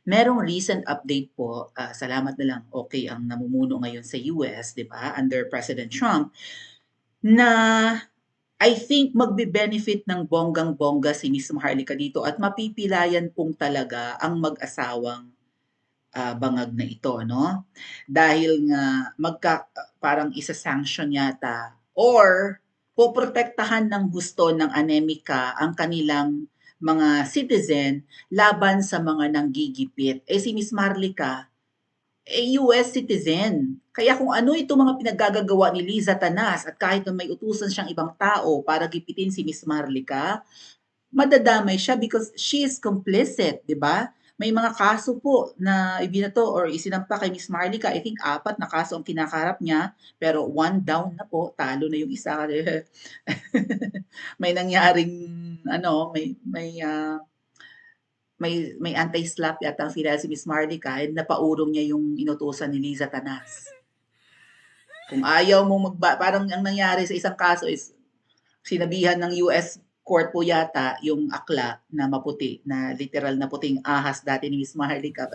Merong recent update po, salamat na lang okay ang namumuno ngayon sa US, 'di ba, under President Trump, na I think magbe-benefit ng bonggang-bongga si Miss Maharlika dito at mapipilayan pong talaga ang mag-asawang, bangag na ito 'no. Dahil nga parang isa-sanction yata or poprotektahan ng husto ng Anemika ang kanilang mga citizen laban sa mga nanggigipit. Eh, si Miss Maharlika US citizen. Kaya kung ano itong mga pinaggagagawa ni Liza Tanas at kahit na may utusan siyang ibang tao para gipitin si Miss Maharlika, madadamay siya because she is complicit, 'di ba? May mga kaso po na ibinato or isinampa kay Miss Maharlika, I think 4 na kaso ang kinakaharap niya, pero 1 down na po, talo na yung isa. May nangyaring ano, may anti-SLAPP yata ang final si Miss Maharlika and napaurong niya yung inutusan ni Liza Tanas. Kung ayaw mo parang ang nangyari sa isang kaso is sinabihan ng US court po yata yung akla na maputi, na literal na puting ahas dati ni Miss Maharlika.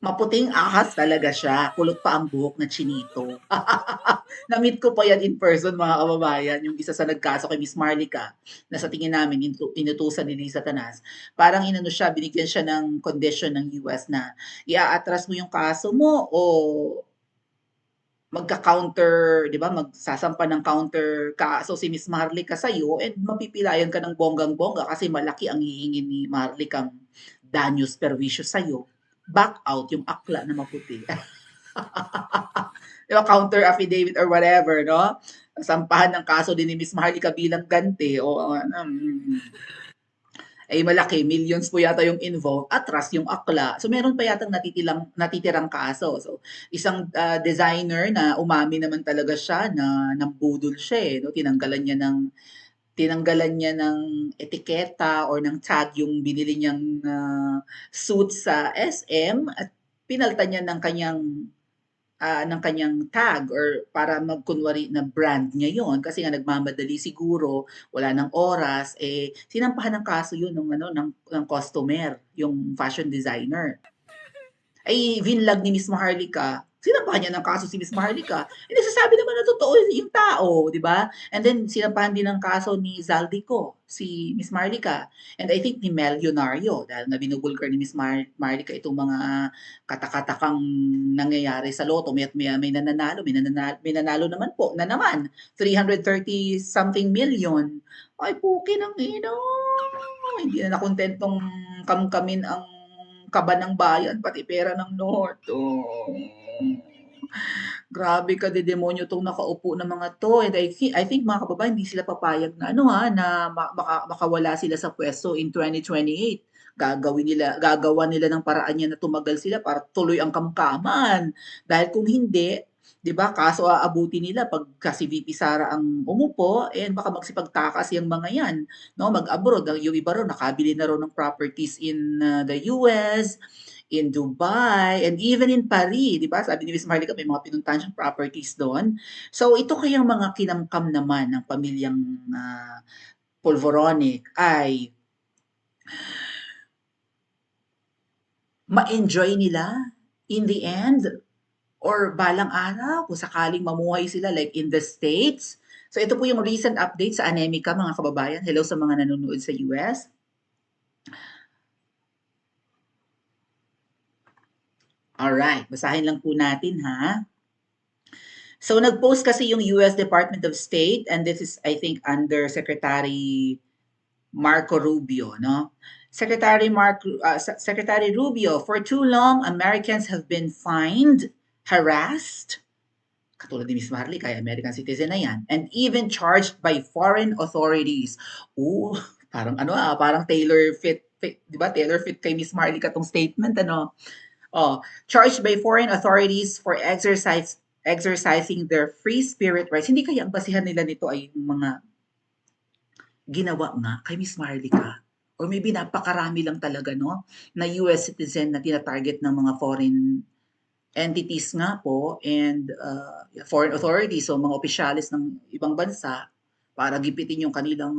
Maputing ahas talaga siya, kulot pa ang buhok na chinito. Na-meet ko pa yan in person mga kababayan, yung isa sa nagkaso kay Miss Maharlika na sa tingin namin inutusan ni Liza Tanas. Parang inano siya, binigyan siya ng condition ng US na i-aatras mo yung kaso mo o magka-counter, 'di ba, magsasampa ng counter kaso si Miss Maharlika sa'yo and mapipilayan ka ng bonggang-bongga kasi malaki ang hihingin ni Maharlikang danyos perwisyo sa'yo. Back out yung akla na maputi. 'Di ba, counter affidavit or whatever, 'no? Sampahan ng kaso din ni Miss Maharlika bilang ganti o ay malaki, millions po yata yung involved, atras yung akla. So meron pa yatang natitirang kaso. So isang designer na umami naman talaga siya na nambudol siya eh, no? Tinanggalan niya ng etiketa or ng tag yung binili niyang suit sa SM at pinaltan niya ng kanyang tag or para magkunwari na brand niya yon kasi nga nagmamadali siguro, wala ng oras, eh, sinampahan ng kaso yun ng ano, ng customer, yung fashion designer. Ay vinlog ni Miss Maharlika, sinampahan niya ng kaso si Miss Maharlika. Eh, nagsasabi naman na totoo yung tao, 'di ba? And then sinampahan din ng kaso ni Zaldico, si Miss Maharlika. And I think ni Mel Yonario dahil nga binubulgar ni Miss Maharlika itong mga katakatakang nangyayari sa loto. May nananalo, may nanalo naman po na naman 330 something million. Ay, puki ng ino. Hindi na nakontentong kamkamin ang kaba ng bayan, pati pera ng North. Oh. Grabe ka demonyo tong nakaupo na mga to. And I think mga kababayan, hindi sila papayag na na makawala sila sa pwesto in 2028. Gagawa nila ng paraan yan na tumagal sila para tuloy ang kamkaman. Dahil kung hindi, 'di ba, kaso aabuti nila pagka si VP Sara ang umupo and baka magsipagtakas yung mga yan, no, mag-abroad. Yung iba raw nakabili na raw ng properties in the US, in Dubai, and even in Paris, 'di ba? Sabi ni Miss Maharlika may mga pinuntahan siyang properties doon. So ito kayang mga kinamkam naman ng pamilyang Polvoronic ay ma-enjoy nila in the end or balang araw kung sakaling mamuhay sila like in the States. So ito po yung recent update sa Anemika mga kababayan. Hello sa mga nanonood sa US. Alright, basahin lang po natin ha. So nag-post kasi yung US Department of State and this is I think under Secretary Marco Rubio, no? Secretary Rubio, for too long Americans have been fined, harassed, katulad ni Miss Marley, kaya American citizen na yan, and even charged by foreign authorities. Ooh, parang parang tailor fit, di ba? Tailor fit kay Miss Marley katong statement, ano? Oh, charged by foreign authorities for exercising their free spirit rights. Hindi kaya ang basihan nila nito ay yung mga ginawa nga kay Miss Maharlika? Or maybe napakarami lang talaga, no, na US citizen na tina-target ng mga foreign entities nga po and foreign authorities o mga opisyalis ng ibang bansa para gipitin yung kanilang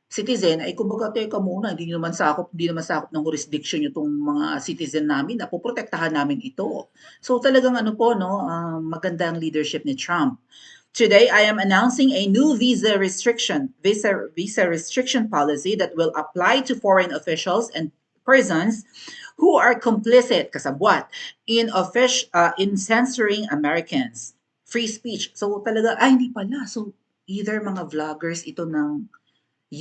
citizen ay kumbaga teka muna hindi naman sakop ng jurisdiction nitong mga citizen namin na poprotektahan namin ito. So talagang ano po 'no, maganda ang leadership ni Trump. Today, I am announcing a new visa restriction policy that will apply to foreign officials and persons who are complicit kasabwat in censoring Americans. Free speech. So talaga hindi pala. So either mga vloggers ito ng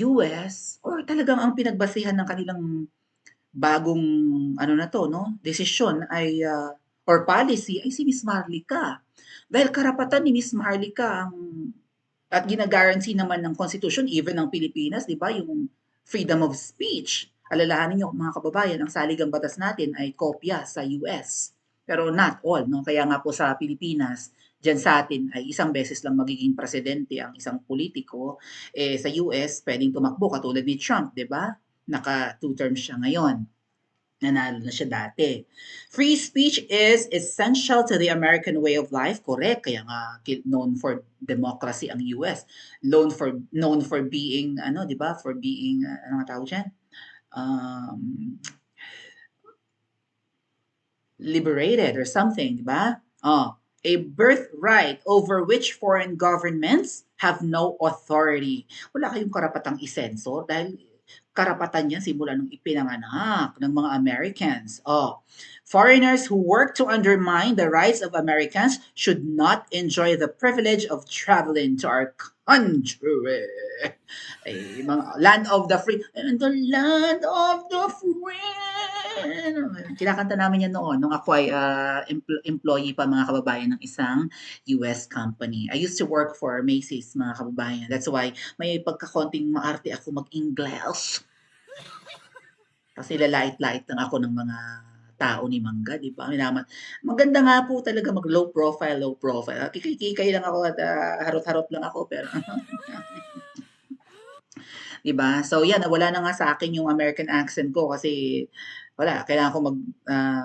US or talagang ang pinagbasehan ng kanilang bagong ano na 'to 'no, desisyon ay, or policy ay si Miss Marlica. Dahil karapatan ni Miss Marlica ang at gina-guarantee naman ng Constitution even ng Pilipinas 'di ba, yung freedom of speech. Alalahanin niyo mga kababayan ang saligang batas natin ay kopya sa US, pero not all 'no. Kaya nga po sa Pilipinas, diyan sa'tin ay isang beses lang magiging presidente ang isang politiko, sa US puwedeng tumakbo katulad ni Trump 'di ba? Naka 2 terms siya ngayon. Nanalo na siya dati. Free speech is essential to the American way of life, correct. Kaya nga known for democracy ang US. Known for being ano, 'di ba? For being ano nga tawag diyan? Um, liberated or something, 'di ba? A birthright over which foreign governments have no authority. Wala kayong karapatang isensor dahil karapatan yan simula nung ipinanganak ng mga Americans. Foreigners who work to undermine the rights of Americans should not enjoy the privilege of traveling to our country. Ay, mga land of the free, and the land of the free. Kinakanta namin yan noon nung ako ay employee pa mga kababayan ng isang US company. I used to work for Macy's mga kababayan. That's why may pagkakonting maarte ako mag-English. Kasi lalait-lait lang ako ng mga tao ni Mangga, di ba? Maganda nga po talaga mag low profile, low profile. Kikay lang ako at harot-harot lang ako pero 'di ba? So yan, nawala na nga sa akin yung American accent ko kasi wala, kailangan ko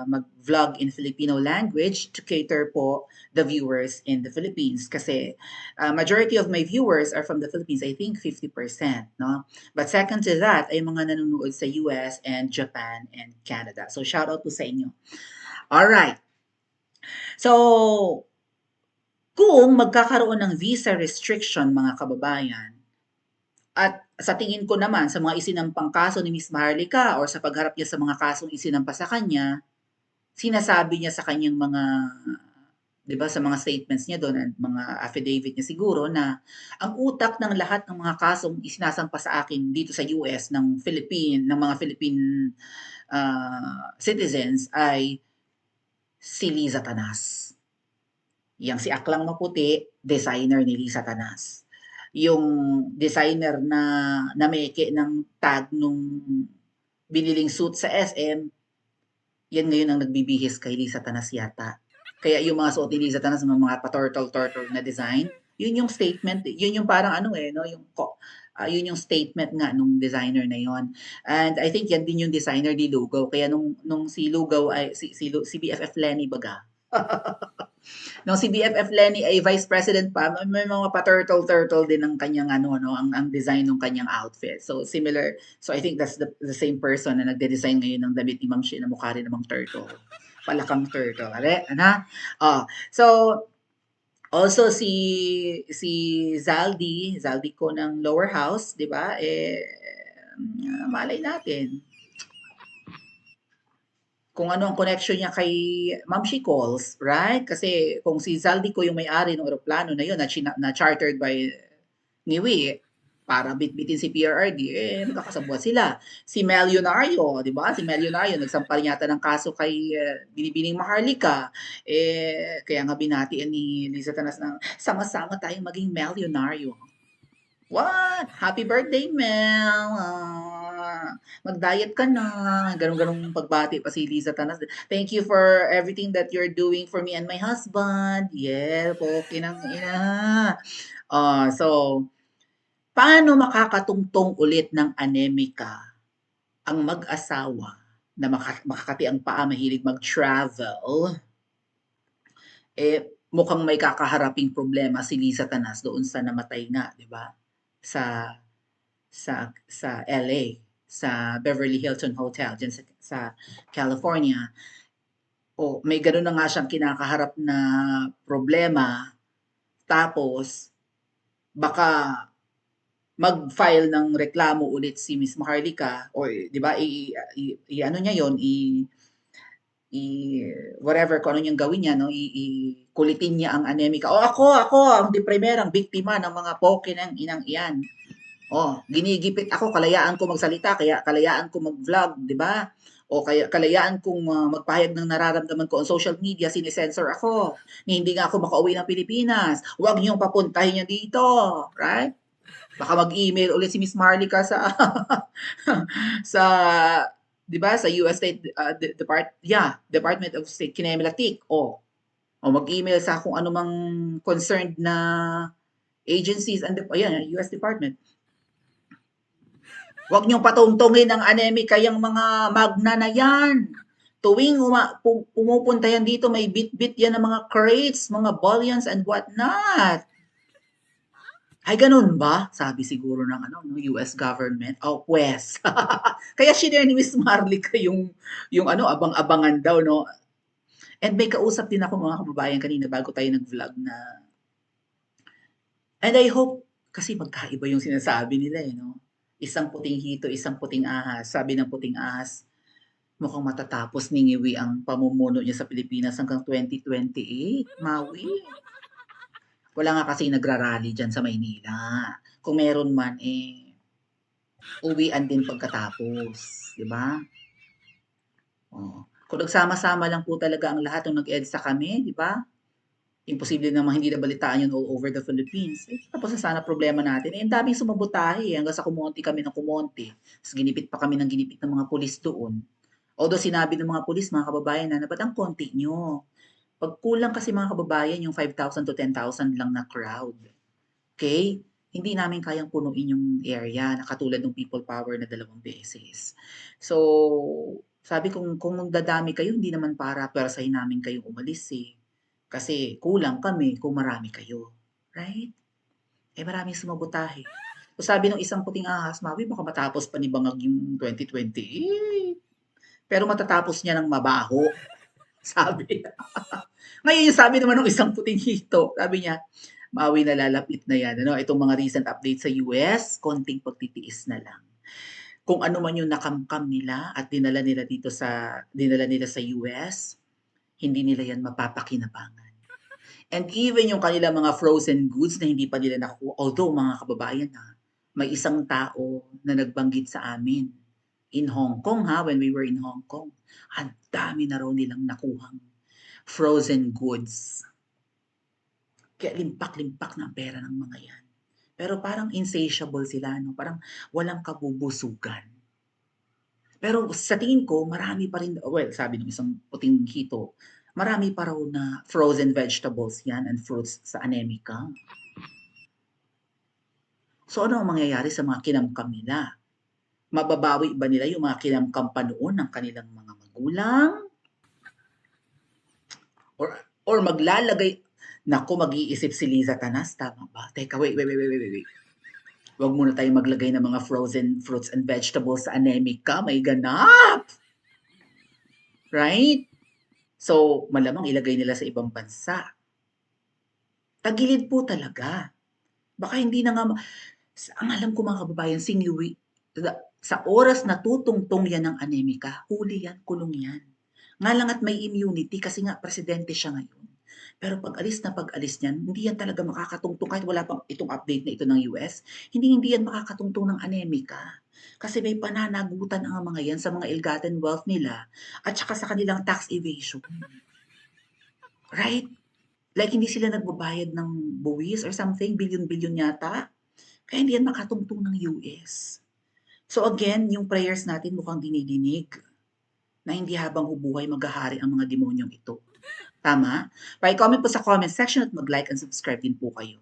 mag-vlog in Filipino language to cater po the viewers in the Philippines kasi majority of my viewers are from the Philippines, I think 50%, no? But second to that ay mga nanonood sa US and Japan and Canada. So shout out po sa inyo. All right. So kung magkakaroon ng visa restriction mga kababayan, at sa tingin ko naman sa mga isinampang kaso ni Miss Maharlika or sa pagharap niya sa mga kasong isinampa sa kanya, sinasabi niya sa kanyang mga 'di ba, sa mga statements niya do'n at mga affidavit niya siguro na ang utak ng lahat ng mga kasong isinasampa sa akin dito sa US ng mga Philippine, citizens ay si Liza Tanas. Yang si Aklang Maputi, designer ni Liza Tanas. Yung designer na nameke ng tag nung biniling suit sa SM, yan ngayon ang nagbibihis kay Liza Tanas yata. Kaya yung mga suot ni Liza Tanas, mga pa-turtle-turtle na design, yun yung statement, yun yung parang ano no, yun yung statement nga nung designer na yon. And I think yan din yung designer ni Lugaw. Kaya nung si Lugaw ay si BFF Lenny baga. Nung si BFF Lenny ay vice president pa, may mga pa-turtle-turtle din ang kanyang ang design ng kanyang outfit. So similar, so I think that's the same person na nagde-design ngayon ng damit ni Ma'am Shi na mukha rin namang turtle. Palakang turtle. So also si Zaldi ko ng lower house, 'di ba? Malay natin kung ano ang connection niya kay Ma'am She Calls, right? Kasi kung si Zaldi ko yung may-ari ng eroplano na yun na chartered by Niwi para bitbitin si PRRD, magkakasabwat sila. Si Melionario, di ba? Si Melionario, nagsampal yata ng kaso kay Binibining Maharlika. Kaya nga binatian ni Liza Tanas na sama-sama tayong maging Melionario. What? Happy birthday, Mel! Mag-diet ka na. Ganun-ganun pagbati pa si Liza Tanas. Thank you for everything that you're doing for me and my husband. Yeah, poke ng ina. So, paano makakatungtong ulit ng anemika ang mag-asawa na makakati ang paa, mahilig mag-travel? Mukhang may kakaharaping problema si Liza Tanas doon sa namatay nga, di ba? Sa sa LA, sa Beverly Hilton Hotel diyan sa California. O may gano'n na nga siyang kinakaharap na problema, tapos baka mag-file ng reklamo ulit si Miss Maharlika or 'di ba i-ano niya 'yon, i whatever kung ano niyang gawin niya 'no, kulitin niya ang Anemika. "O ako ang di primerang biktima ng mga poke ng inang iyan. Oh, ginigipit ako, kalayaan ko magsalita, kaya kalayaan ko mag-vlog, 'di ba? O kaya kalayaan kong magpahayag ng nararamdaman ko on social media, sinesensor ako. Ni hindi nga ako makauwi ng Pilipinas. Huwag niyong papuntahin yan dito, right? Baka mag-email ulit si Miss Marlica sa sa 'di ba sa US State Department of State Kinemelatik. O mag-email sa kung anumang concerned na agencies and ayan, US Department. Huwag niyong patungtungin ng Anemika yung mga magna na yan. Tuwing pumupunta yan dito, may bit-bit yan ng mga crates, mga bullions and whatnot. Ay, ganun ba? Sabi siguro ng US government. Oh, pwes. Kaya shinare ni Miss Marlica yung abang-abangan daw, no? And may kausap din ako mga kababayan kanina bago tayo nag-vlog na. And I hope, kasi magkaiba yung sinasabi nila no? Isang puting hito, isang puting ahas. Sabi ng puting ahas, mukhang matatapos ni Ngiwi ang pamumuno niya sa Pilipinas hanggang 2028, Maui. Wala nga kasi nagrarally dyan sa Maynila. Kung meron man, uwian din pagkatapos. Di ba? Oh. Kung nagsama-sama lang po talaga ang lahat ng nag-EDSA kami, di ba? Imposible namang hindi nabalitaan yun all over the Philippines. Tapos na sana problema natin. Ang daming sumabotahe hanggang sa kumonti kami ng kumonti. Tapos ginipit pa kami ng ginipit ng mga pulis doon. Although sinabi ng mga pulis, mga kababayan na ba't ang konti nyo? Pag kulang kasi mga kababayan, yung 5,000 to 10,000 lang na crowd. Okay? Hindi namin kayang punuin yung area na katulad ng people power na 2 beses. So, sabi kong kung dadami kayo, hindi naman para pwersahin namin kayong umalis Kasi kulang kami kung marami kayo. Right? Maraming sumabotahe. So sabi ng isang puting ahas, Mawi, baka matapos pa ni Bangag yung 2028. Pero matatapos niya ng mabaho. Sabi. Ngayon yung sabi naman ng isang puting hito, sabi niya, Mawi, nalalapit na yan. Itong mga recent updates sa US, konting pagtitiis na lang. Kung ano man yung nakamkam nila at dinala nila sa US, hindi nila yan mapapakinabangan. And even yung kanilang mga frozen goods na hindi pa nila nakuha, although mga kababayan may isang tao na nagbanggit sa amin in Hong Kong when we were in Hong Kong, ang dami na raw nilang nakuhang frozen goods. Kaya limpak-limpak na ang pera ng mga yan. Pero parang insatiable sila, no? Parang walang kabubusugan. Pero sa tingin ko, marami pa rin, sabi ng isang puting hito, marami pa raw na frozen vegetables yan and fruits sa Anemika. So ano ang mangyayari sa mga kinamkam nila? Mababawi ba nila yung mga kinamkam pa noon ng kanilang mga magulang? Or maglalagay, naku, mag-iisip si Liza Tanas, tama ba? Teka, wait. Huwag muna tayong maglagay ng mga frozen fruits and vegetables sa Anemika, may ganap! Right? So, malamang ilagay nila sa ibang bansa. Tagilid po talaga. Baka hindi na nga, ang alam ko mga kababayan, Ngiwi, sa oras na tutungtong yan ng Anemika, huli yan, kulong yan. Nga lang at may immunity kasi nga presidente siya ngayon. Pero pag alis niyan, hindi yan talaga makakatungtong kahit wala pang itong update na ito ng US, hindi yan makakatungtong ng Anemika. Kasi may pananagutan ang mga yan sa mga ill-gotten wealth nila at saka sa kanilang tax evasion. Right? Like hindi sila nagbabayad ng buwis or something, bilyon-bilyon yata. Kaya hindi yan makatungtong ng US. So again, yung prayers natin mukhang dinidinig na hindi habang hubuhay maghahari ang mga demonyong ito. Tama? Pa-comment po sa comment section at mag-like and subscribe din po kayo.